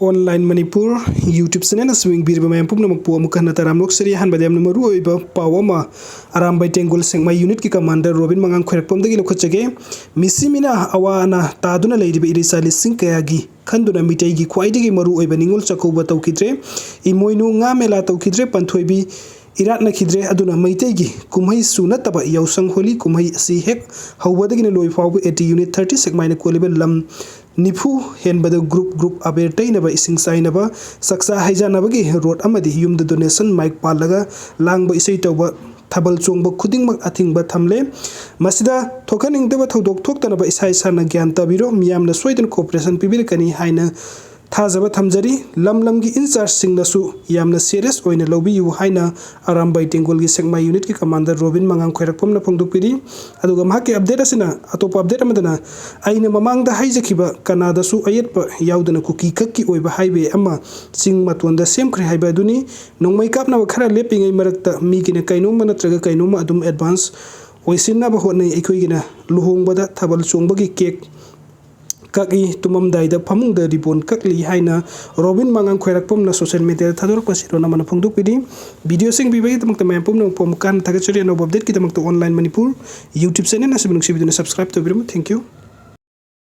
Online Manipur YouTube channel स्विंग बीर मैम पुनमक पुमकन तराम लोकसरी हनबद यामना मरुओइबा पावमा अरामबाई टेंगुल सेकमाई यूनिट की कमांडर रोबिन मंगांग खैरपमदगी लखचगे मिसिमिना अवाना तादुना लेरिबे इरिसा लिसिंग कयागी खंदुना मिटैगी ख्वाइदगी मरुओइबा निंगोल चकौबा तौखिद्रे इमोइनु nga मेला तौखिद्रे पंथोइबी इरात नखिद्रे अदुना मैतैगी कुमहै सुनतबा याउसंग होली कुमहै असि हेक हौबदगिना लोइ फावबु 80 यूनिट 30 सेकमाइना कोलिबे लम निफु हेनबद ग्रुप अबेर तैनबा इसिंग साइनबा सक्सा हैजानबगी रोड अमदि युमद डोनेशन माइक पालगा लांगबा इसै तौबा थबल चोंगबा खुदिंगमक अथिंगबा थमले मसिदा थोखनिंगदबा थौदोक थोक्तनबा इसा इसाना ज्ञान तबिरो मियामना सोइदन कोऑपरेशन पिबिरकनी हाइना थाजबा थमजरी लम की इंचार्ज सिंगनसु यामना सीरियस ओइना लौबियु हाइना अरामबाई टेंगुल की सेकमाई यूनिट की कमांडर रोबिन मंगांग खैरकपमना फोंदोकपिरी अदुगा महाके अपडेट असिना अतोप अपडेट अमदना आइना ममांगदा हाइजखिबा कनादासु अयतप याउदना कुकी कक्की ओइबा हाइवे अमा सिंग मतवंदा सेमख्रे हाइबा दुनी नोंमै कापना खरा लेपिङै मरकता मीगिना कैनोम नत्रगा कैनोम अदुम एडवांस ओइसिनना होनै एखोइगिना लुहोंबदा थबल चोंबगी केक ककी तुममदाइद फमुंग रिबोन ककली हाइना रोबिन मंगांग खैरकपमना सोशल मीडिया थादोरक सिरोना मन फोंदोकपिरी वीडियो सिंग बिबई तमक मैम पुमन पोमकान थागचरी अनोब अपडेट की तमक ऑनलाइन मणिपुर यूट्यूब चैनल नसिबनुक सिबिदुना सब्सक्राइब तोबिरम थैंक यू।